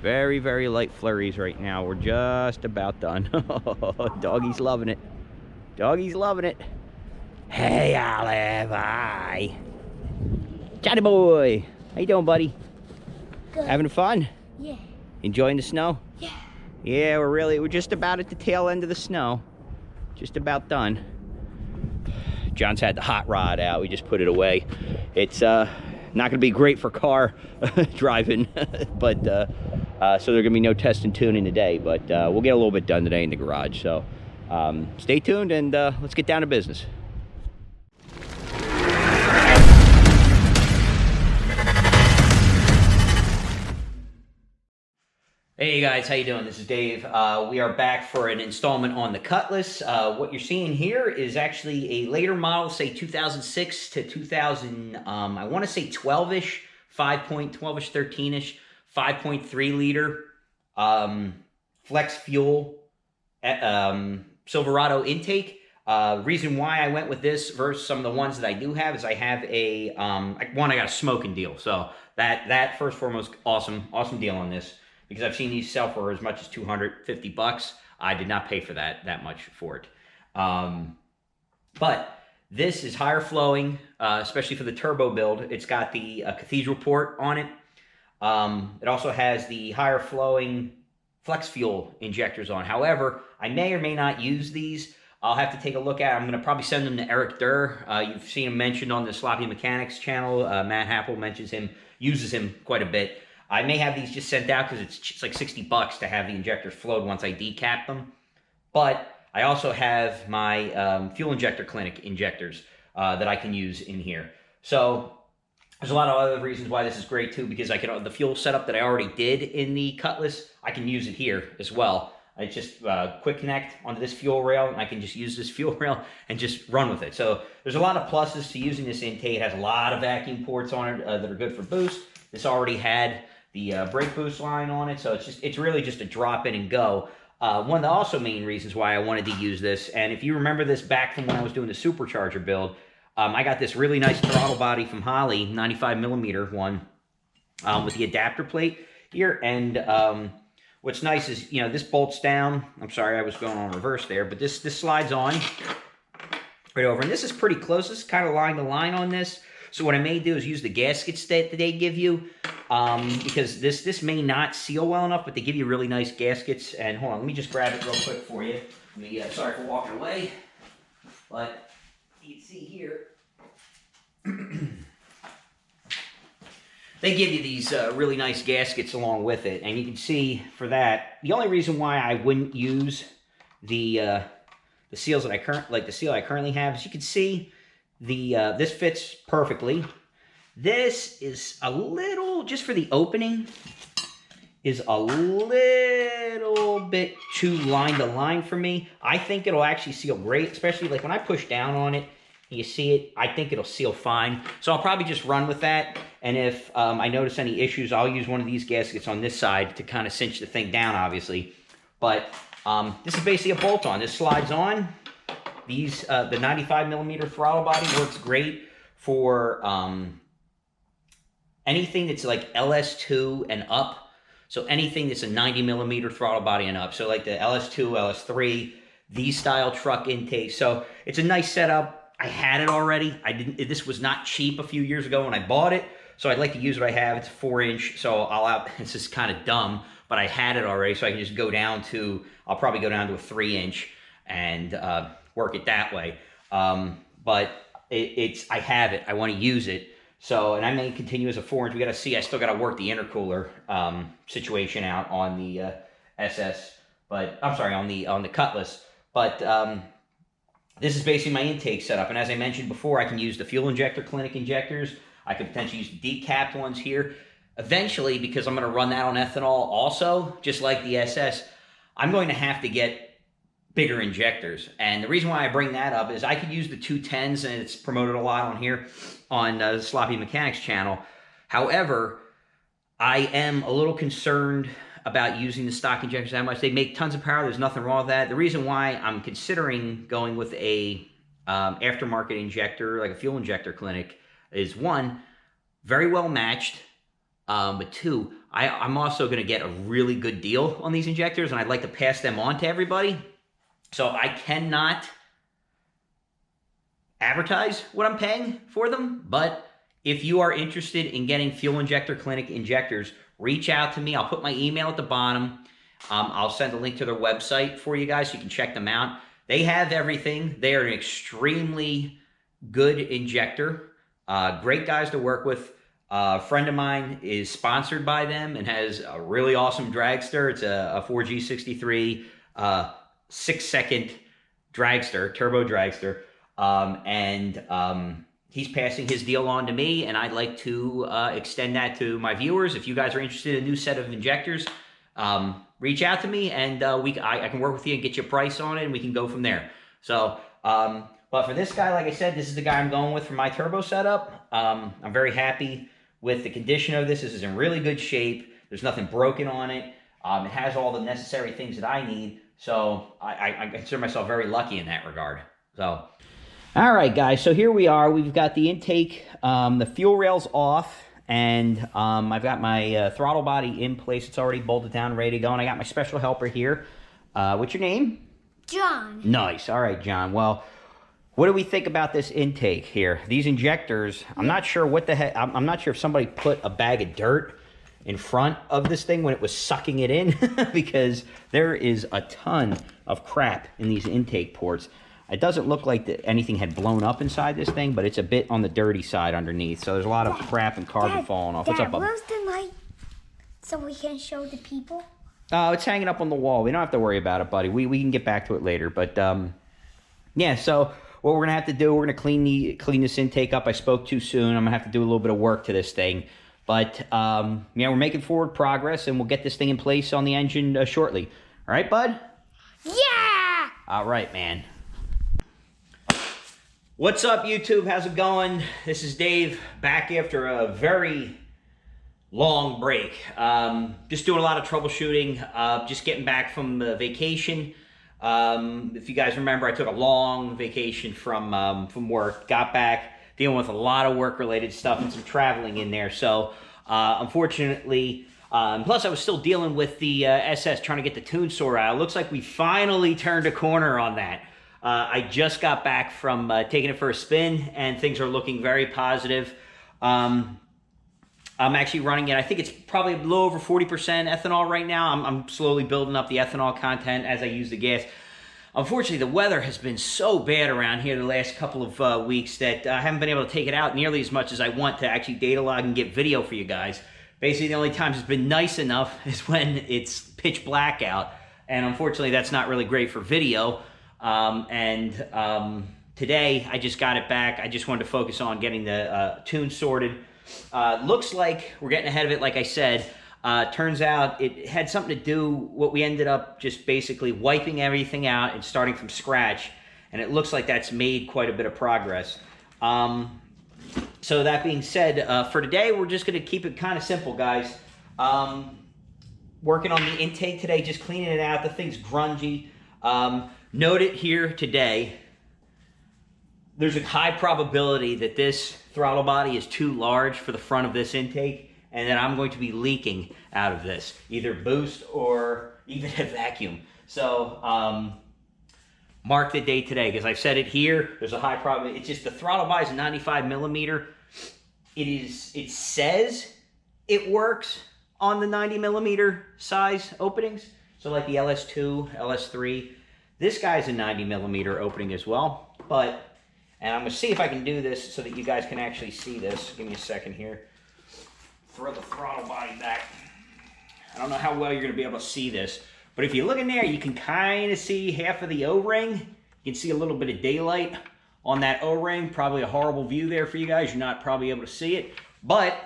Very, very light flurries right now. We're just about done. Doggy's loving it. Doggy's loving it. Hey, Olive. Hi. Johnny boy. How you doing, buddy? Good. Having fun? Yeah. Enjoying the snow? Yeah. Yeah, we're just about at the tail end of the snow. Just about done. John's had the hot rod out. We just put it away. It's not going to be great for car driving, but so there's going to be no test and tuning today. But we'll get a little bit done today in the garage. So stay tuned and let's get down to business. Hey guys, how you doing? This is Dave. We are back for an installment on the Cutlass. What you're seeing here is actually a later model, say 2006 to 2000, I want to say 12-ish, 12-ish, 13-ish, 5.3 liter flex fuel Silverado intake. Reason why I went with this versus some of the ones that I do have is I have a, I got a smoking deal. So that first and foremost, awesome deal on this. Because I've seen these sell for as much as $250. I did not pay for that much for it. But this is higher flowing, especially for the turbo build. It's got the cathedral port on it. It also has the higher flowing flex fuel injectors on. However, I may or may not use these. I'll have to take a look at it. I'm going to probably send them to Eric Durr. You've seen him mentioned on the Sloppy Mechanics channel. Matt Happel mentions him, uses him quite a bit. I may have these just sent out because it's like $60 to have the injectors flowed once I decap them. But I also have my fuel injector clinic injectors that I can use in here. So there's a lot of other reasons why this is great too, because I can the fuel setup that I already did in the Cutlass, I can use it here as well. I just quick connect onto this fuel rail, and I can just use this fuel rail and just run with it. So there's a lot of pluses to using this intake. It has a lot of vacuum ports on it that are good for boost. This already had the brake boost line on it, so it's really just a drop in and go. One of the also main reasons why I wanted to use this, and if you remember this back from when I was doing the supercharger build, I got this really nice throttle body from Holley, 95mm one, with the adapter plate here. And what's nice is, you know, this bolts down. I'm sorry, I was going on reverse there, but this slides on right over, and this is pretty close. This is kind of line to line on this. So what I may do is use the gaskets that they give you, because this may not seal well enough, but they give you really nice gaskets. And hold on, let me just grab it real quick for you. Sorry for walking away, but you can see here, they give you these really nice gaskets along with it. And you can see for that, the only reason why I wouldn't use the seals that the seal I currently have is you can see this fits perfectly. This is a little, just for the opening, is a little bit too line to line for me. I think it'll actually seal great, especially like when I push down on it, you see it, I think it'll seal fine. So I'll probably just run with that. And if I notice any issues, I'll use one of these gaskets on this side to kind of cinch the thing down, obviously. But this is basically a bolt-on. This slides on. These the 95mm throttle body works great for anything that's like LS2 and up. So anything that's a 90mm throttle body and up. So like the LS2, LS3, these style truck intakes. So it's a nice setup. I had it already. This was not cheap a few years ago when I bought it. So I'd like to use what I have. It's a 4-inch. So this is kind of dumb, but I had it already. So I can just go down to, I'll probably go down to a 3-inch and work it that way. But I have it. I want to use it. So, and I may continue as a 4-inch. We got to see. I still got to work the intercooler situation out on the SS. But I'm sorry, on the Cutlass. But this is basically my intake setup. And as I mentioned before, I can use the fuel injector clinic injectors. I could potentially use the decapped ones here. Eventually, because I'm going to run that on ethanol also, just like the SS, I'm going to have to get bigger injectors. And the reason why I bring that up is I could use the 210s, and it's promoted a lot on here on the Sloppy Mechanics channel. However, I am a little concerned about using the stock injectors that much. They make tons of power. There's nothing wrong with that. The reason why I'm considering going with a aftermarket injector, like a fuel injector clinic, is one, very well matched. But two, I'm also going to get a really good deal on these injectors, and I'd like to pass them on to everybody. So I cannot advertise what I'm paying for them, but if you are interested in getting Fuel Injector Clinic injectors, reach out to me. I'll put my email at the bottom. I'll send a link to their website for you guys so you can check them out. They have everything. They are an extremely good injector. Great guys to work with. A friend of mine is sponsored by them and has a really awesome dragster. It's a 4G63 6-second dragster, turbo dragster. He's passing his deal on to me, and I'd like to extend that to my viewers. If you guys are interested in a new set of injectors, reach out to me, and I can work with you and get you a price on it, and we can go from there. So, but for this guy, like I said, this is the guy I'm going with for my turbo setup. I'm very happy with the condition of this. This is in really good shape. There's nothing broken on it. It has all the necessary things that I need. So I consider myself very lucky in that regard. So, all right, guys. So here we are. We've got the intake, the fuel rails off, and I've got my throttle body in place. It's already bolted down, ready to go. And I got my special helper here. What's your name? John. Nice. All right, John. Well, what do we think about this intake here? These injectors, I'm not sure what the heck, I'm not sure if somebody put a bag of dirt in front of this thing when it was sucking it in, because there is a ton of crap in these intake ports. It doesn't look like anything had blown up inside this thing, but it's a bit on the dirty side underneath. So there's a lot of crap and carbon falling off. What's up, Bubba? Where's the light so we can show the people? Oh, it's hanging up on the wall. We don't have to worry about it, buddy. We can get back to it later. But, yeah, so what we're going to have to do, we're going to clean this intake up. I spoke too soon. I'm going to have to do a little bit of work to this thing. But, yeah, we're making forward progress, and we'll get this thing in place on the engine shortly. All right, bud? Yeah! All right, man. What's up, YouTube? How's it going? This is Dave, back after a very long break. Just doing a lot of troubleshooting, just getting back from vacation. If you guys remember, I took a long vacation from work, got back, dealing with a lot of work-related stuff and some traveling in there. So, unfortunately, plus I was still dealing with the SS, trying to get the tune sore out. It looks like we finally turned a corner on that. I just got back from taking it for a spin, and things are looking very positive. I'm actually running it. I think it's probably a little over 40% ethanol right now. I'm slowly building up the ethanol content as I use the gas. Unfortunately, the weather has been so bad around here the last couple of weeks that I haven't been able to take it out nearly as much as I want to actually data log and get video for you guys. Basically, the only times it's been nice enough is when it's pitch black out, and unfortunately, that's not really great for video. Today, I just got it back. I just wanted to focus on getting the tune sorted. Looks like we're getting ahead of it, like I said. Turns out it had something to do, what we ended up just basically wiping everything out and starting from scratch. And it looks like that's made quite a bit of progress. So that being said, for today, we're just going to keep it kind of simple, guys. Working on the intake today, just cleaning it out. The thing's grungy. Note it here today. There's a high probability that this throttle body is too large for the front of this intake, and that I'm going to be leaking out of this, either boost or even a vacuum. So mark the date today, because I've said it here. There's a high probability. It's just the throttle body is 95 millimeter. It says it works on the 90 millimeter size openings. So like the LS2, LS3. This guy's a 90 millimeter opening as well. But, and I'm going to see if I can do this so that you guys can actually see this. Give me a second here. Throw the throttle body back. I don't know how well you're going to be able to see this. But if you look in there, you can kind of see half of the O-ring. You can see a little bit of daylight on that O-ring. Probably a horrible view there for you guys. You're not probably able to see it. But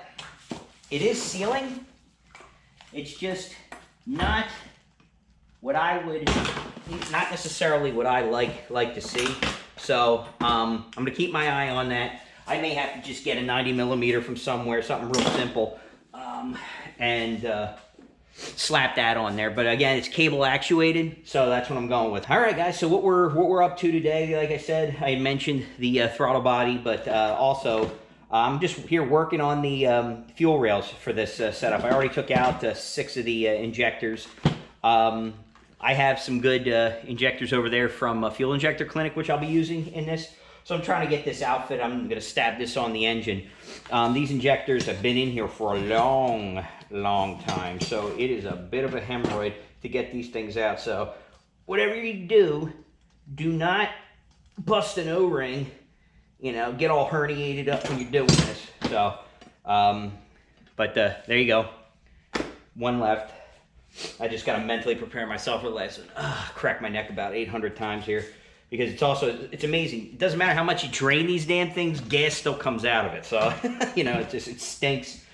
it is sealing. It's just not what I would, not necessarily what I like to see. So I'm going to keep my eye on that. I may have to just get a 90 millimeter from somewhere, something real simple, and slap that on there. But again, it's cable actuated, so that's what I'm going with. All right, guys. So what we're up to today, like I said, I had mentioned the throttle body, but also I'm just here working on the fuel rails for this setup. I already took out 6 of the injectors. I have some good injectors over there from Fuel Injector Clinic, which I'll be using in this. So I'm trying to get this outfit. I'm going to stab this on the engine. These injectors have been in here for a long, long time. So it is a bit of a hemorrhoid to get these things out. So whatever you do, do not bust an O-ring, you know, get all herniated up when you're doing this. So, but there you go. One left. I just got to mentally prepare myself for the last one. Crack my neck about 800 times here. Because it's amazing. It doesn't matter how much you drain these damn things, gas still comes out of it. So, you know, it stinks.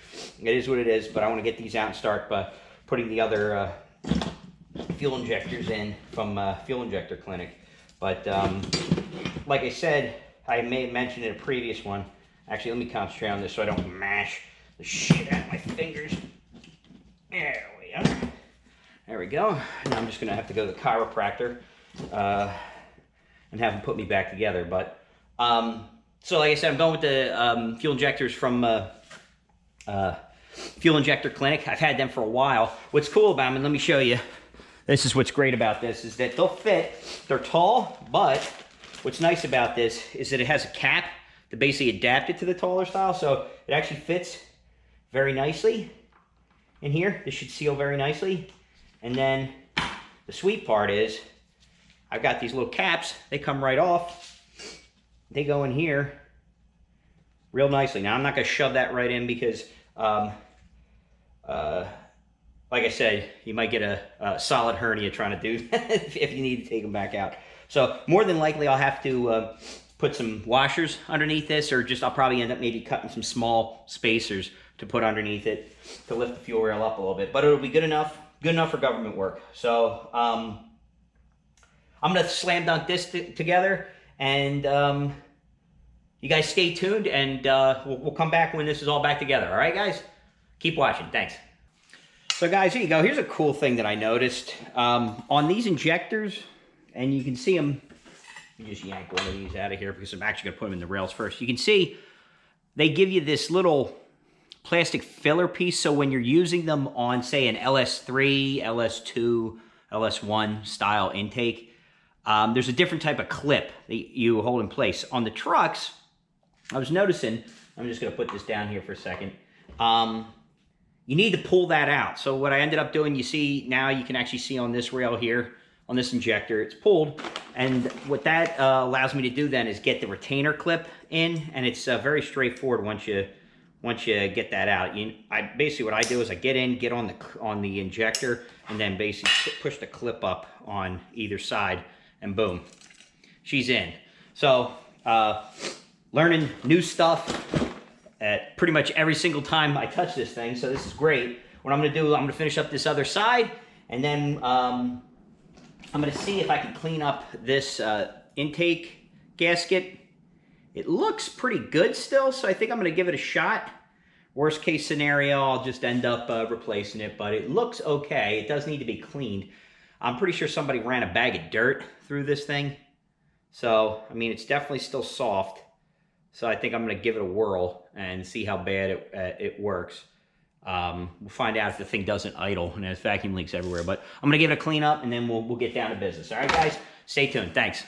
It is what it is. But I want to get these out and start putting the other fuel injectors in from Fuel Injector Clinic. But like I said, I may have mentioned in a previous one. Actually, let me concentrate on this so I don't mash the shit out of my fingers. There we are. There we go. Now I'm just going to have to go to the chiropractor and have them put me back together. But so like I said, I'm going with the fuel injectors from Fuel Injector Clinic. I've had them for a while. What's cool about them, and let me show you, this is what's great about this, is that they'll fit. They're tall, but what's nice about this is that it has a cap to basically adapt it to the taller style. So it actually fits very nicely in here. This should seal very nicely. And then the sweet part is I've got these little caps. They come right off. They go in here real nicely. Now, I'm not going to shove that right in because, like I said, you might get a solid hernia trying to do that if you need to take them back out. So more than likely, I'll have to put some washers underneath this, or just I'll probably end up maybe cutting some small spacers to put underneath it to lift the fuel rail up a little bit. But it'll be good enough for government work. So I'm gonna slam dunk this together, and you guys stay tuned, and we'll come back when this is all back together. All right, guys? Keep watching. Thanks. So guys, here you go. Here's a cool thing that I noticed on these injectors, and you can see them. Let me just yank one of these out of here because I'm actually gonna put them in the rails first. You can see they give you this little plastic filler piece, so when you're using them on, say, an LS3, LS2, LS1 style intake, there's a different type of clip that you hold in place. On the trucks, I was noticing, I'm just going to put this down here for a second, you need to pull that out. So what I ended up doing, you see, now you can actually see on this rail here, on this injector, it's pulled, and what that allows me to do then is get the retainer clip in, and it's very straightforward once you get that out. Basically what I do is I get on the injector, and then basically push the clip up on either side, and boom, she's in. So learning new stuff at pretty much every single time I touch this thing, so this is great. What I'm gonna do, I'm gonna finish up this other side, and then I'm gonna see if I can clean up this intake gasket. It looks pretty good still, so I think I'm going to give it a shot. Worst case scenario, I'll just end up replacing it, but it looks okay. It does need to be cleaned. I'm pretty sure somebody ran a bag of dirt through this thing. So, I mean, it's definitely still soft. So I think I'm going to give it a whirl and see how bad it works. We'll find out if the thing doesn't idle and there's vacuum leaks everywhere. But I'm going to give it a clean up, and then we'll get down to business. All right, guys? Stay tuned. Thanks.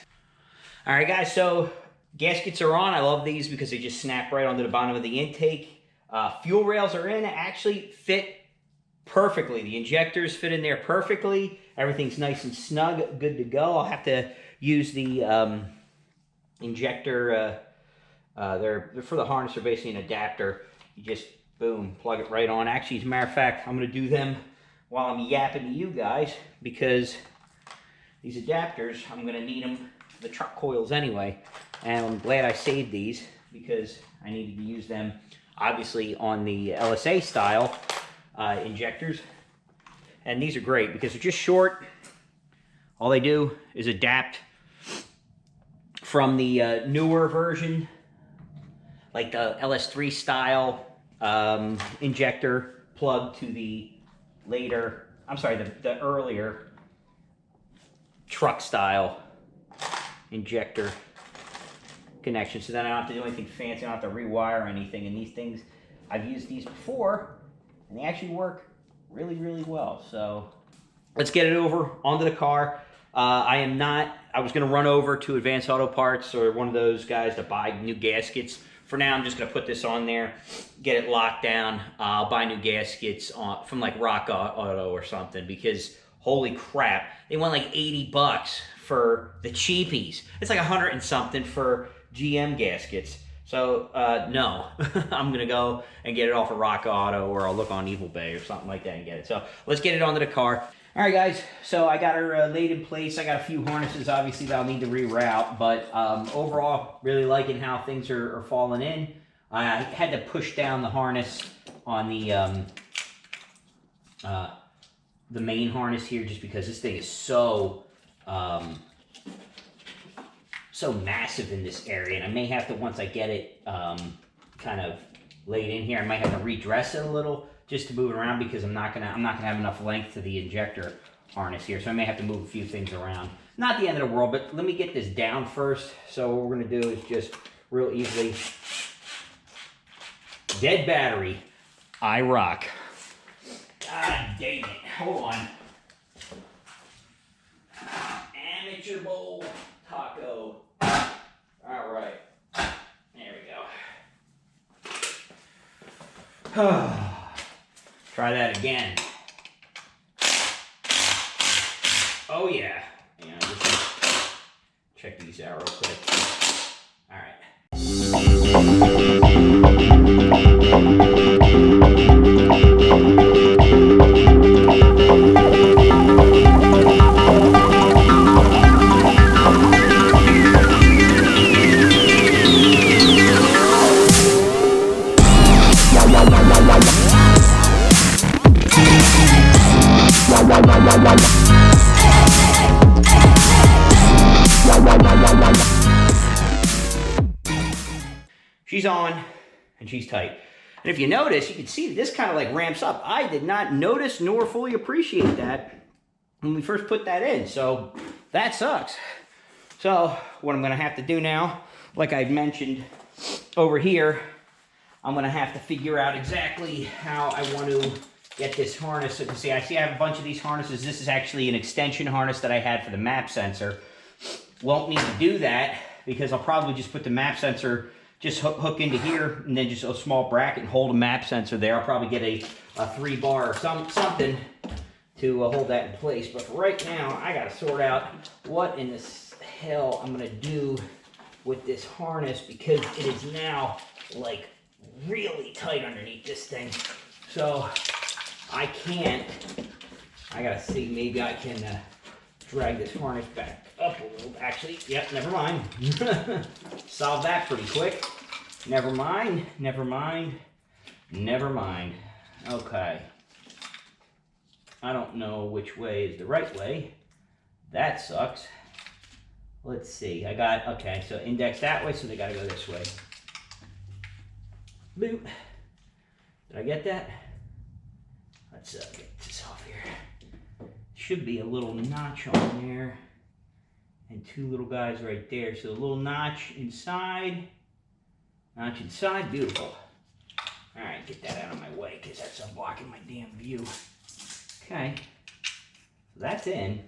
All right, guys. So gaskets are on. I love these because they just snap right onto the bottom of the intake. Fuel rails are in. Actually fit perfectly. The injectors fit in there perfectly. Everything's nice and snug, good to go. I'll have to use the injector. They're for the harness. They're basically an adapter. You just, boom, plug it right on. Actually, as a matter of fact, I'm going to do them while I'm yapping to you guys, because these adapters, I'm going to need them for the truck coils anyway. And I'm glad I saved these because I needed to use them, obviously, on the LSA style injectors. And these are great because they're just short. All they do is adapt from the newer version, like the LS3 style injector plug, to the later, the earlier truck style injector connection, so then I don't have to do anything fancy. I don't have to rewire or anything. And these things, I've used these before, and they actually work really, really well. So let's get it over onto the car. I was going to run over to Advanced Auto Parts or one of those guys to buy new gaskets. For now, I'm just going to put this on there, get it locked down. I'll buy new gaskets from like Rock Auto or something, because holy crap, they want like $80 for the cheapies. It's like 100 and something for GM gaskets. So no, I'm going to go and get it off of Rock Auto, or I'll look on Evil Bay or something like that and get it. So let's get it onto the car. All right, guys, so I got her laid in place. I got a few harnesses, obviously, that I'll need to reroute, but overall, really liking how things are falling in. I had to push down the harness on the main harness here, just because this thing is so massive in this area, and I may have to, once I get it kind of laid in here, I might have to redress it a little, just to move it around, because I'm not gonna have enough length to the injector harness here, so I may have to move a few things around. Not the end of the world, but let me get this down first. So what we're gonna do is just real easily, dead battery, I rock. God dang it, hold on. Amateur bowl taco. All right, there we go. Try that again. Oh yeah. Just check these out real quick. All right. She's on, and she's tight. And if you notice, you can see this kind of like ramps up. I did not notice nor fully appreciate that when we first put that in, so that sucks. So what I'm gonna have to do now, like I mentioned over here, I'm gonna have to figure out exactly how I want to get this harness. So you can see, I have a bunch of these harnesses. This is actually an extension harness that I had for the map sensor. Won't need to do that, because I'll probably just put the map sensor, just hook into here, and then just a small bracket and hold a map sensor there. I'll probably get a 3-bar or something to hold that in place. But for right now, I gotta sort out what in the hell I'm gonna do with this harness, because it is now like really tight underneath this thing. So I gotta see, maybe I can drag this harness back up a little. Actually, yep, never mind. Solve that pretty quick. Never mind, never mind, never mind. Okay. I don't know which way is the right way. That sucks. Let's see, okay, so index that way, so they gotta go this way. Boop. Did I get that? Let's get this off here. Should be a little notch on there, and 2 little guys right there. So a little notch inside, beautiful. All right, get that out of my way, because that's blocking my damn view. Okay, so that's in.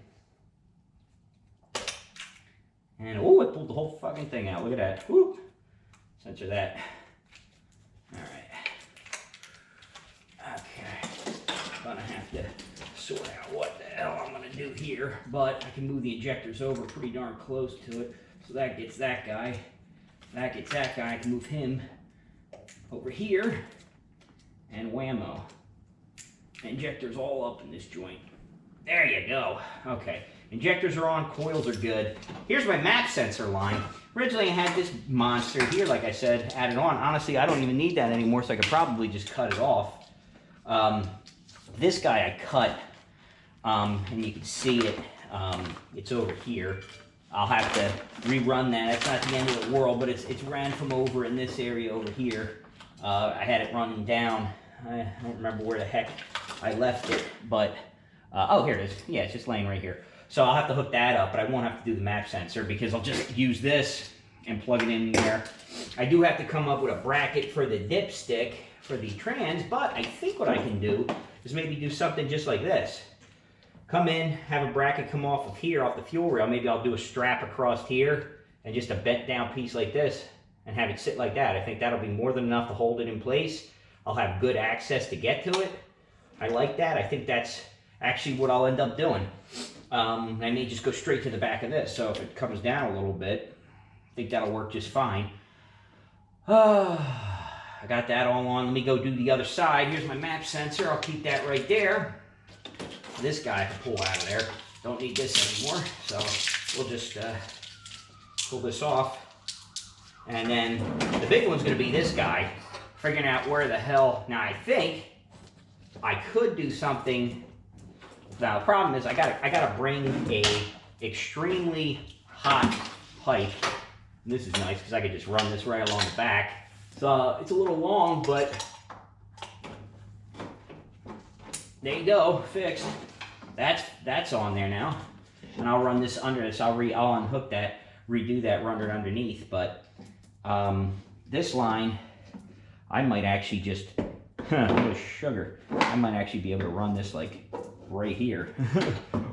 And oh, it pulled the whole fucking thing out. Look at that. Whoop. Censor that. All right. Okay. I'm gonna have to sort out what the hell I'm gonna do here, but I can move the injectors over pretty darn close to it. So that gets that guy. That gets that guy. I can move him over here. And whammo. Injectors all up in this joint. There you go. Okay. Injectors are on, coils are good. Here's my map sensor line. Originally I had this monster here, like I said, added on. Honestly, I don't even need that anymore, so I could probably just cut it off. This guy I cut, and you can see it. It's over here. I'll have to rerun that. It's not the end of the world, but it's ran from over in this area over here. I had it running down. I don't remember where the heck I left it, but, oh, here it is. Yeah, it's just laying right here. So I'll have to hook that up, but I won't have to do the map sensor, because I'll just use this and plug it in there. I do have to come up with a bracket for the dipstick for the trans, but I think what I can do is maybe do something just like this. Come in, have a bracket come off of here, off the fuel rail. Maybe I'll do a strap across here and just a bent down piece like this and have it sit like that. I think that'll be more than enough to hold it in place. I'll have good access to get to it. I like that. I think that's actually what I'll end up doing. I may just go straight to the back of this. So if it comes down a little bit, I think that'll work just fine. I got that all on. Let me go do the other side. Here's my map sensor. I'll keep that right there. This guy I can pull out of there. Don't need this anymore. So we'll just pull this off. And then the big one's going to be this guy. Figuring out where the hell. Now I think I could do something. Now the problem is I gotta bring a extremely hot pipe. And this is nice because I could just run this right along the back. So it's a little long, but there you go, fixed. That's on there now, and I'll run this under this. I'll unhook that, redo that, run it underneath. But this line, I might actually just little sugar. I might actually be able to run this like right here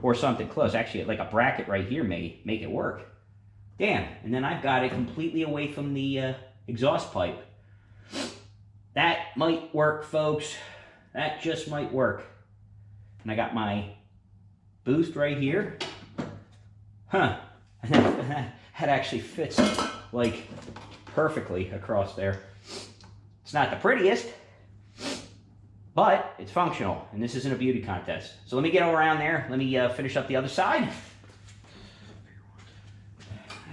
or something close. Actually, like a bracket right here may make it work. Damn, and then I've got it completely away from the exhaust pipe. That might work, folks. That just might work. And I got my boost right here. Huh. And that actually fits like perfectly across there. It's not the prettiest, but it's functional, and this isn't a beauty contest. So let me get around there. Let me finish up the other side.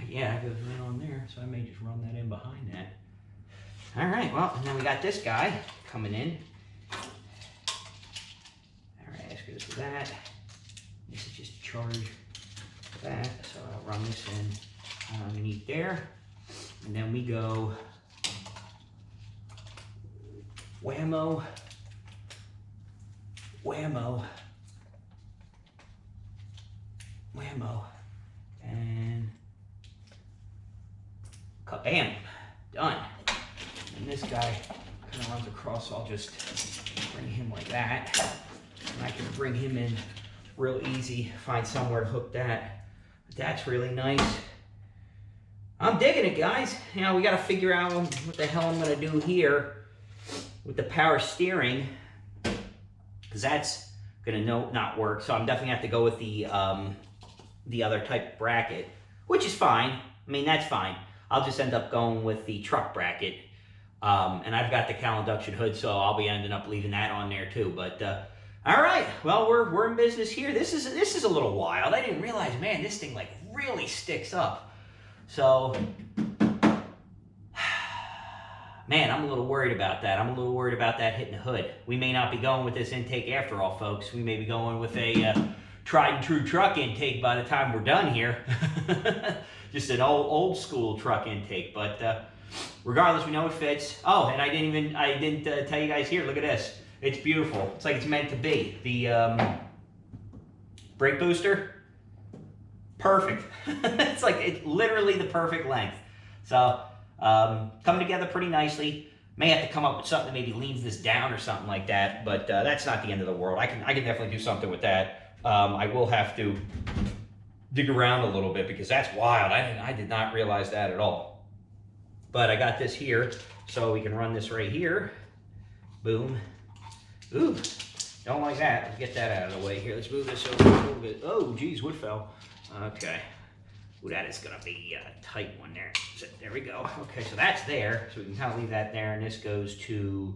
Yeah, it goes right on there, so I may just run that in behind that. All right, well, and then we got this guy coming in. All right, this goes to that. This is just charge that, so I'll run this in underneath there. And then we go whammo, whammo, whammo, and bam, done. And this guy kind of runs across, so I'll just bring him like that. And I can bring him in real easy, find somewhere to hook that. But that's really nice. I'm digging it, guys. You know, we got to figure out what the hell I'm going to do here with the power steering, because that's going to not work. So I'm definitely have to go with the other type bracket, which is fine. I mean, that's fine. I'll just end up going with the truck bracket. And I've got the cowl induction hood, so I'll be ending up leaving that on there too. But all right, well, we're in business here. This is a little wild. I didn't realize, man, this thing like really sticks up. So, man, I'm a little worried about that. I'm a little worried about that hitting the hood. We may not be going with this intake after all, folks. We may be going with a tried and true truck intake by the time we're done here. Just an old school truck intake, but regardless, we know it fits. Oh, and I didn't tell you guys here. Look at this. It's beautiful. It's like it's meant to be. The brake booster, perfect. It's like literally the perfect length. So coming together pretty nicely. May have to come up with something that maybe leans this down or something like that, but that's not the end of the world. I can definitely do something with that. I will have to dig around a little bit because that's wild. I did not realize that at all. But I got this here, so we can run this right here. Boom. Ooh, don't like that. Let's get that out of the way here. Let's move this over a little bit. Oh, geez, wood fell. Okay. Ooh, that is going to be a tight one there. So, there we go. Okay, so that's there. So we can kind of leave that there, and this goes to...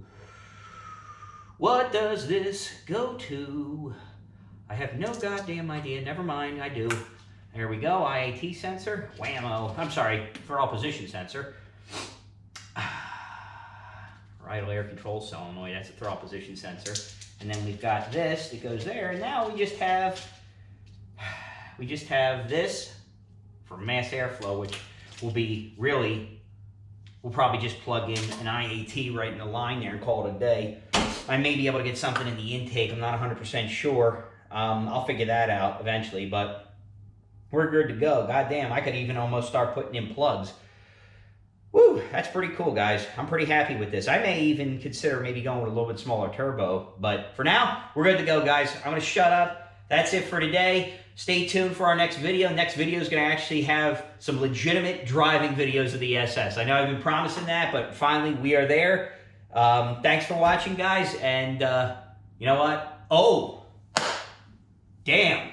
What does this go to? I have no goddamn idea. Never mind, I do. There we go. IAT sensor. Whammo. I'm sorry, throttle position sensor. Idle air control solenoid, that's a throttle position sensor. And then we've got this that goes there, and now we just have this for mass airflow, which will be really, we'll probably just plug in an IAT right in the line there and call it a day. I may be able to get something in the intake, I'm not 100% sure. I'll figure that out eventually, but we're good to go. God damn, I could even almost start putting in plugs. Whew, that's pretty cool, guys. I'm pretty happy with this. I may even consider maybe going with a little bit smaller turbo, but for now, we're good to go, guys. I'm going to shut up. That's it for today. Stay tuned for our next video. Next video is going to actually have some legitimate driving videos of the SS. I know I've been promising that, but finally we are there. Thanks for watching, guys, and you know what? Oh, damn.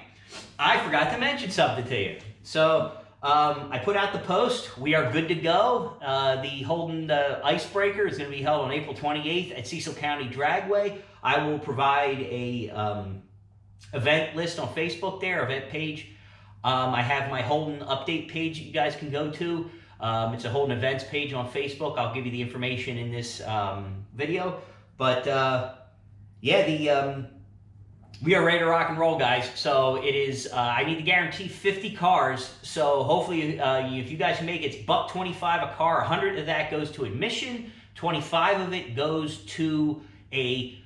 I forgot to mention something to you. So, I put out the post. We are good to go. The Holden Icebreaker is going to be held on April 28th at Cecil County Dragway. I will provide a event list on Facebook there, event page. I have my Holden update page that you guys can go to. It's a Holden events page on Facebook. I'll give you the information in this video. But yeah, we are ready to rock and roll, guys. So it is, I need to guarantee 50 cars. So hopefully, if you guys make it, it's $125 a car. 100 of that goes to admission. 25 of it goes to a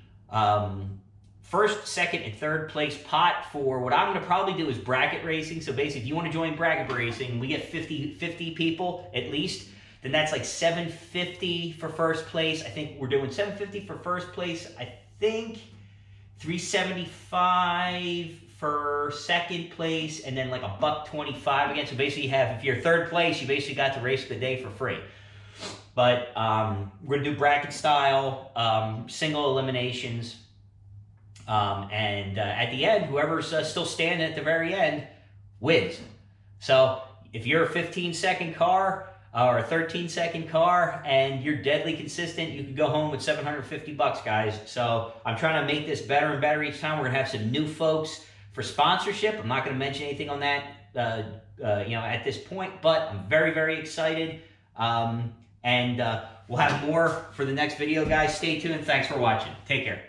first, second, and third place pot for what I'm going to probably do is bracket racing. So basically, if you want to join bracket racing, we get 50 people at least. Then that's like $750 for first place. I think we're doing $750 for first place. I think $375 for second place, and then like $125 again. So basically, you have, if you're third place, you basically got the race of the day for free. But we're gonna do bracket style, single eliminations, and at the end, whoever's still standing at the very end wins. So if you're a 15-second car or a 13-second car and you're deadly consistent, you can go home with $750, guys. So I'm trying to make this better and better each time. We're gonna have some new folks for sponsorship. I'm not gonna mention anything on that you know, at this point, but I'm very, very excited. And we'll have more for the next video, guys. Stay tuned. Thanks for watching. Take care.